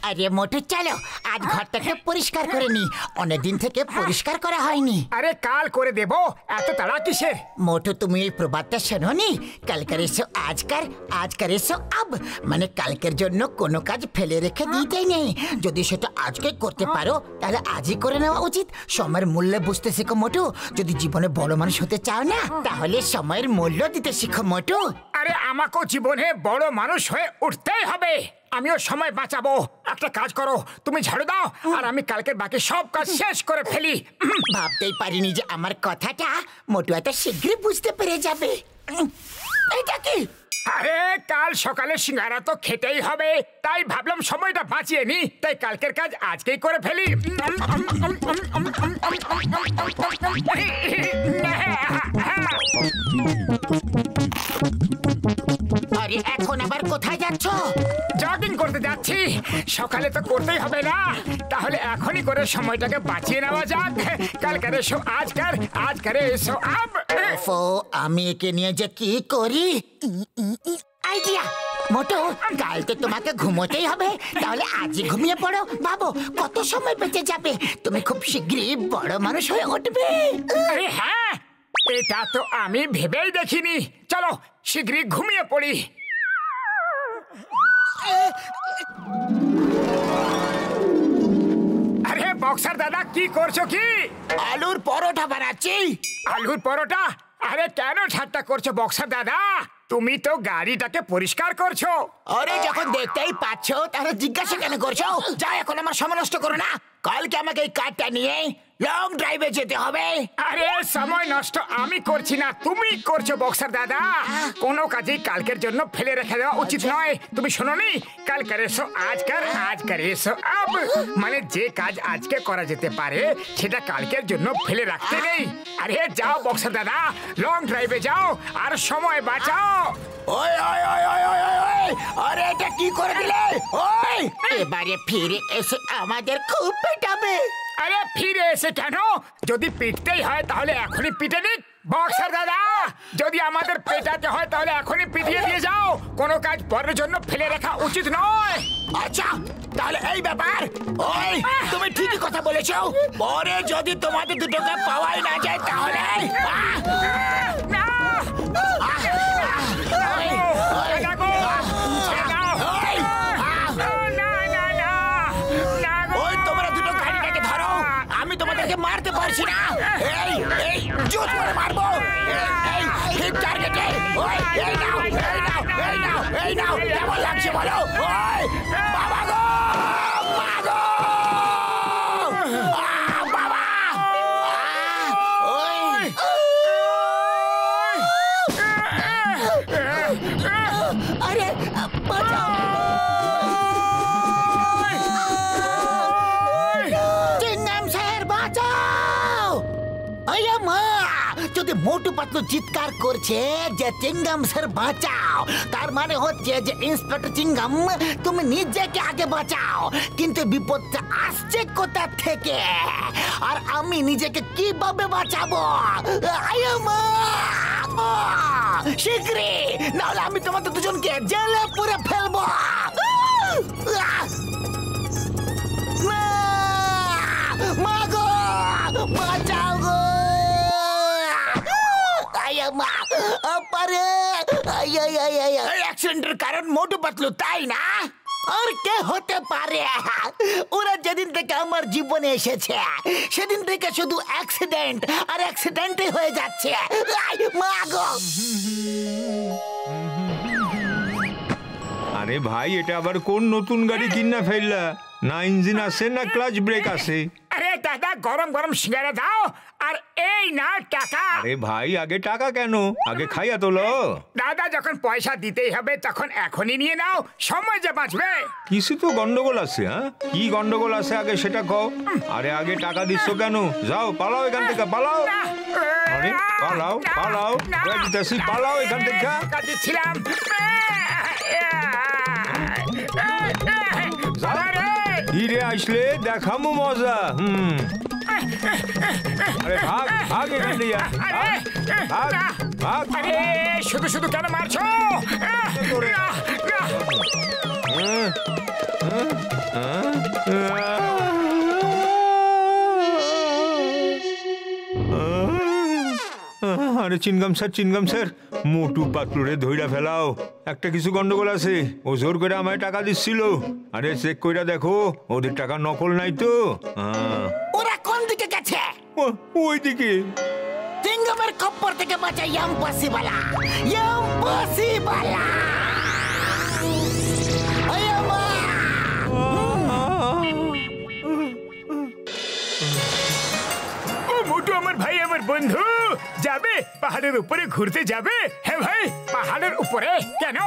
আরে মোটু চলো আজ ঘরটাকে পরিষ্কার করে নি, অনেকদিন থেকে পরিষ্কার করা হয়নি। আরে কাল করে দেব, এত তাড়া কিসের? মোটু তুমি এই প্রবাদটা শোনোনি, কালকার এসো আজকার, আজকার এসো আব, মানে কালকের জন্য কোনো কাজ ফেলে রেখে দিতেই নেই। যদি সেটা আজকে করতে পারো তাহলে আজই করে নেওয়া উচিত। সময়ের মূল্য বুঝতে শেখো মোটু, যদি জীবনে বড় মানুষ হতে চাও না তাহলে সময়ের মূল্য দিতে শিখো মোটু। আরে আমাকেও জীবনে বড় মানুষ হয়ে উঠতেই হবে, আমিও সময় বাঁচাবো। একটা কাজ করো, তুমি ঝাড়ু দাও আর আমি কালকের বাকি সব কাজ শেষ করে ফেলি। ভাবতেই পারিনি যে আমার কথাটা মোটু এত শীঘ্রই বুঝতে পেরে যাবে। এটা কি? আরে কাল সকালে সিঙ্গারা তো খেতেই হবে, তাই ভাবলাম সময়টা বাঁচিয়ে নি, তাই কালকের কাজ আজকেই করে ফেলি। আরে এখন আবার কোথায় যাচ্ছ? জগিং করতে যাচ্ছি, সকালে তো করতেই হবে না, তাহলে এখনই করে সময়টাকে বাঁচিয়ে নেওয়া যাক। কালকের এসো আজকার, আজকার এসো আব। আমি একে নিয়ে যে কি করি। আইডিয়া মোটু, কাল তো তোমাকে ঘুমোতেই হবে, তাহলে আজই ঘুমিয়ে পড়ো। ভাবো কত সময় বেঁচে যাবে, তুমি খুব শীঘ্রই বড় মানুষ হয়ে উঠবে। আরে হ্যাঁ, এটা তো আমি ভেবেই দেখিনি। চলো শীঘ্রই ঘুমিয়ে পড়ি। আরে বক্সার দাদা কি করছো কি? আলুর পরোটা বানাচ্ছি। আলুর পরোটা? আরে কেন ঠাট্টা করছো বক্সার দাদা, তুমি তো গাড়িটাকে পরিষ্কার করছো। আরে যখন দেখতেই পাচ্ছ তাহলে জিজ্ঞাসা কেন করছো? যাও এখন আমার সময় নষ্ট করো না, কালকে আমাকে এই কারটা নিয়ে লং ড্রাইভে যেতে হবে। আরে সময় নষ্ট আমি করছি না, তুমি করছো বক্সার দাদা। কোনো কাজেই কালকের জন্য ফেলে রেখে দেওয়া উচিত নয়। তুমি শোনোনি, কালকের এসো আজকার, আজকার এসো আব, মানে যে কাজ আজকে করা যেতে পারে সেটা কালকের জন্য ফেলে রাখতে নেই। আরে যাও বক্সার দাদা, লং ড্রাইভে যাও আর সময় বাঁচাও। ওই ওই ওই ওই ওই ওই ওই, আরে এটা কি করে দিলে? ওই এবারে ফিরে এসে আমাদের খুব পেটাবে। আরে ফিরে এসে কেন? যদি পিটতেই হয় তাহলে এখনই পিটে দিক। বক্সার দাদা, যদি আমাদের পেটাতে হয় তাহলে এখনই পিটিয়ে দিয়ে যাও, কোনো কাজ পরের জন্য ফেলে রাখা উচিত নয়। আচ্ছা তাহলে এই ব্যাপার। ওই তুমি ঠিকই কথা বলেছো, পরে যদি তোমাদের দুটোকে পাওয়াই না যায় তাহলে না মারতে পারছি না, এই এই জোর করে মারবো, এই হিট টার্গেটে। ওই এই নাও এই নাও এই নাও এই নাও, কেমন লাগছে বলো? ওই বাবা গো, মা গো, বাবা, ওই আরে বাঁচাও, যদি মোটু পাতলু চিৎকার করছে যে চিংগাম স্যার বাঁচাও, তার মানে হচ্ছে যে ইন্সপেক্টর চিংগাম তুমি নিজেকে আগে বাঁচাও। কিন্তু বিপদটা আসছে কোথা থেকে আর আমি নিজেকে কিভাবে বাঁচাবো? শীঘ্রই, নাহলে আমি তোমাদের দুজনকে জেলে পুরে ফেলবো। মা গো, বাঁচাও গো। অ্যাক্সিডেন্টের কারণ মোটু পাতলু, তাই না? আর কে হতে পারে? ওরা যেদিন থেকে আমার জীবনে এসেছে সেদিন থেকে শুধু অ্যাক্সিডেন্ট আর অ্যাক্সিডেন্টই হয়ে যাচ্ছে। মা গো। আরে ভাই, এটা আবার কোন নতুন গাড়ি কিনা ফেললা? না ইঞ্জিন আছে না ক্লাচ ব্রেক আছে। আরে দাদা, গরম গরম সিঙ্গারা দাও আর এই না টাকা। আরে ভাই, আগে টাকা কেন? আগে খাইয়া তোলো। দাদা যখন পয়সা দিতেই হবে তখন এখনই নিয়ে নাও, সময় যে বাঁচবে। কিছু তো গন্ডগোল আছে। হ্যাঁ, কি গন্ডগোল আছে আগে সেটা কও। আরে আগে টাকা দিচ্ছ কেন? যাও পালাও এখান থেকে, পালাও। আরে পালাও পালাও, পালাও এখান থেকে। টাকা দিচ্ছিলাম। হিরে আসলে দেখামু মজা। আরে ভাগ ভাগ এখান থেকে, ভাগ ভাগ। আরে শুধু শুধু কেন মারছো? আরে চিনগাম স্যার মোটু পাতলুরে ধইরা ফেলাও, একটা কিছু গন্ডগোল আছে। ও জোর করে আমায় টাকা দিচ্ছিল। আরে চেক কইরা দেখো ওদের টাকা নকল নাই তো। ওরা কোন দিকে গেছে? ওই দিকে। চিঙ্গামের খপ্পর থেকে বাঁচা ইম্পসিবল। মোটু আমার ভাই, আমার বন্ধু, যাবে পাহাড়ের উপরে ঘুরতে যাবে? হ্যাঁ ভাই, পাহাড়ের উপরে কেন?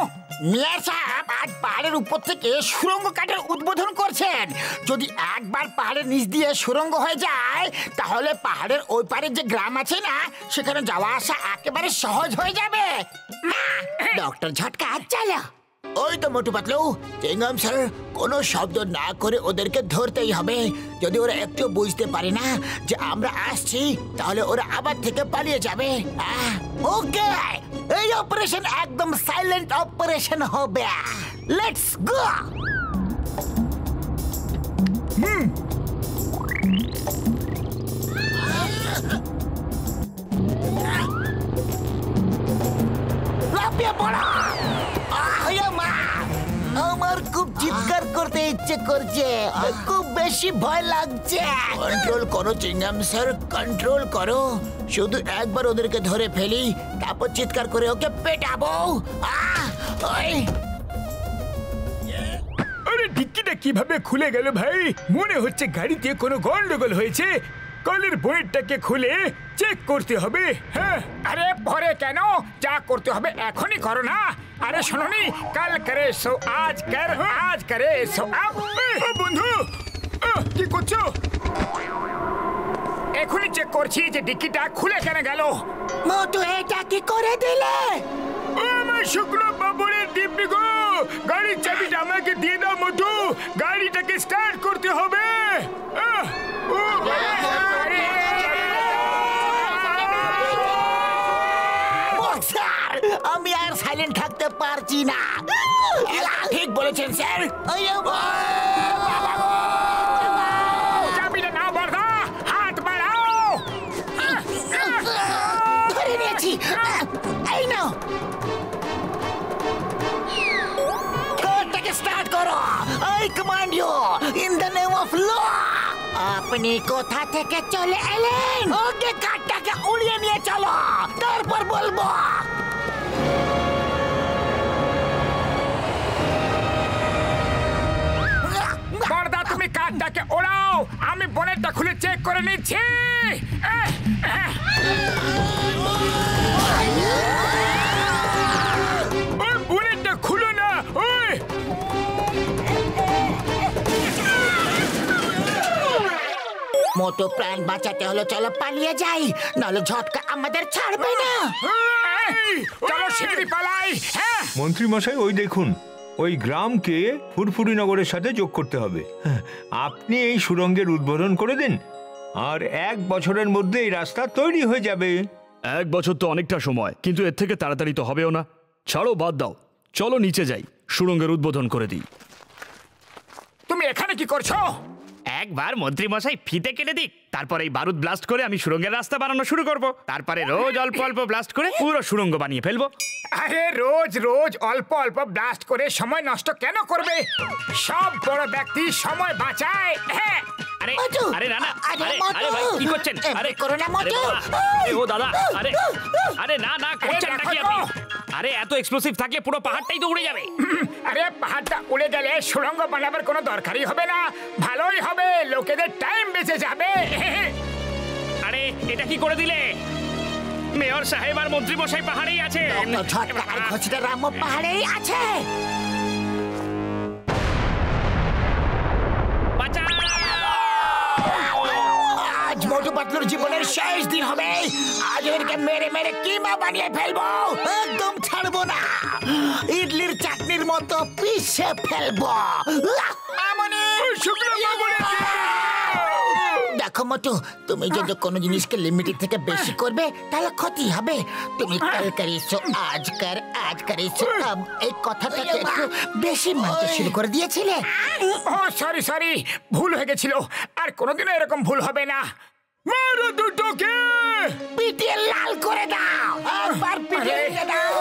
মিয়া সাহেব আজ পাহাড়ের উপর থেকে সুড়ঙ্গ কাঠের উদ্বোধন করছেন। যদি একবার পাহাড়ের নিচ দিয়ে সুড়ঙ্গ হয়ে যায় তাহলে পাহাড়ের ওই পারে যে গ্রাম আছে না, সেখানে যাওয়া আসা একেবারে সহজ হয়ে যাবে। ডক্টর ঝটকা চলো। ওই তো মোটু পাতলু, চিঙ্গাম স্যার কোনো শব্দ না করে ওদেরকে ধরতেই হবে। যদি ওরা একটু বুঝতে পারে না যে আমরা আসছি তাহলে ওরা আবার থেকে পালিয়ে যাবে। ওকে, এই অপারেশন একদম সাইলেন্ট অপারেশন হবে। Let's go. লাফিয়ে পড়ো। আমার খুব চিৎকার করতে ইচ্ছে করছে, খুব বেশি ভয় লাগছে। কন্ট্রোল করো চিঙ্গাম স্যার, কন্ট্রোল করো। শুধু একবার ওদেরকে ধরে ফেলি, তারপর চিৎকার করে ওকে পেটাবো। আরে ডিক্কিটা কিভাবে খুলে গেল ভাই? মনে হচ্ছে গাড়িতে কোনো গন্ডগোল হয়েছে। কলের বইটাকে খুলে চেক করতে হবে। হ্যাঁ, আরে পরে কেন? যা করতে হবে এখনই করো না। আরে শোনোনি, কাল করে সো আজ কর, আজ করে সো আব। বন্ধু কি করছো? এখনই চেক করছি যে ডিক্কিটা খুলে কেন গেল। মোটু এটা কি করে দিলে? আমার শুকনো বাবুরের দিব্যি গো, গাড়ির চাবিটা আমাকে দিয়ে দাও মোটু। গাড়িটাকে স্টার্ট করতে হবে। আমি আর সাইলেন্ট থাকতে পারছি না। ঠিক বলেছেন স্যার। চাবিটা নাও বর্দা, হাত বাড়াও। ধরে নিয়েছি। এই নাও, কারটাকে স্টার্ট করো। I command you in the name of law. আপনি কোথা থেকে চলে এলেন? ওকে কারটাকে উড়িয়ে নিয়ে চলো, তারপর বলবো। বর্দা তুমি কারটাকে ওড়াও, আমি বনেটটা খুলে চেক করে নিচ্ছি। ওই বনেটটা খুলো না। ওই মোটো প্রাণ বাঁচাতে হলো, চলো পালিয়ে যাই, নাহলে ঝটকা আমাদের ছাড়বে না। চলো শিগগিরই পালাই। হ্যাঁ মন্ত্রী মশাই, ওই দেখুন, ওই গ্রামকে ফুরফুরি নগরের সাথে যোগ করতে হবে। আপনি এই সুড়ঙ্গের উদ্বোধন করে দিন, আর 1 বছরের মধ্যে এই রাস্তা তৈরি হয়ে যাবে। 1 বছর তো অনেকটা সময়, কিন্তু এর থেকে তাড়াতাড়ি তো হবেও না। ছাড়ো, বাদ দাও, চলো নিচে যাই, সুড়ঙ্গের উদ্বোধন করে দিই। তুমি এখানে কি করছো? একবার মন্ত্রী মশাই ফিতে কেটে দিক, তারপর এই বারুদ ব্লাস্ট করে আমি সুড়ঙ্গের রাস্তা বানানো শুরু করব। তারপরে রোজ অল্প অল্প ব্লাস্ট করে পুরো সুড়ঙ্গ বানিয়ে ফেলবো। আরে রোজ রোজ অল্প অল্প ব্লাস্ট করে সময় নষ্ট কেন করবে? সব বড় ব্যক্তি সময় বাঁচায়। হ্যাঁ, আরে মোটু! আরে না না, আরে আরে মোটু! আরে ভাই কি করছেন? এমনি আরে করো না, মোটু! আরে বাবা! আরে ও দাদা, আরে আরে না না, করছেন দেখো নাকি তো! আপনি? আরে এত এক্সপ্লোসিভ থাকলে পুরো পাহাড়টাই তো উড়ে যাবে। আরে পাহাড়টা উড়ে গেলে সুড়ঙ্গ বানাবার কোনো দরকারই হবে না। ভালোই হবে, লোকেদের টাইম বেঁচে যাবে। আরে এটা কি করে দিলে? মেয়র সাহেব আর মন্ত্রী মশাই পাহাড়েই আছে। ঝটকা আর খোঁজটা রাম পাহাড়েই আছে। আজ মোটু পাতলুর জীবনের শেষ দিন হবে। আজ ওদেরকে মেরে মেরে কিমা বানিয়ে ফেলবো, একদম ছাড়বো না। ইডলির চাটনির মতো পিষে ফেলবো। মামনি, শুকনো বাবুরে! দেখো মোটু, তুমি যদি কোনো জিনিসকে লিমিটের থেকে বেশি করবে তাহলে ক্ষতি হবে। তুমি কাল করেছো আজ করেছো আব এই কথাটাকে একটু বেশি মানতে শুরু করে দিয়েছিলে। ও সরি, ভুল হয়ে গেছিল, আর কোনোদিনও এরকম ভুল হবে না। মারো দুটোকে, পিটিয়ে লাল করে দাও, একবার পিটিয়ে দাও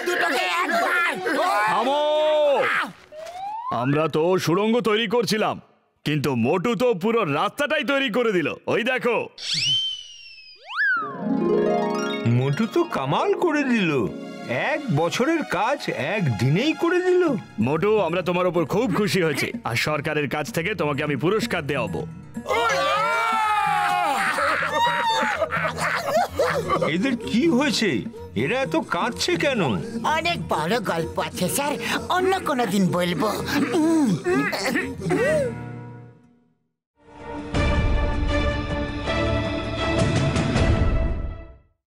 দুটোকে একবার। থামো! আমরা তো সুড়ঙ্গ তৈরি করছিলাম, কিন্তু মোটু তো পুরো রাস্তাটাই তৈরি করে দিল। ওই দেখো। মোটু তো কামাল করে দিল, 1 বছরের কাজ 1 দিনেই করে দিল। মোটু, আমরা তোমার উপর খুব খুশি হয়েছি, আর সরকারের কাছ থেকে তোমাকে আমি পুরস্কার দেওয়াবো। এদের কি হয়েছে? এরা এত কাঁদছে কেন? অনেক বড় গল্প আছে স্যার, অন্য কোনো দিন বলবো।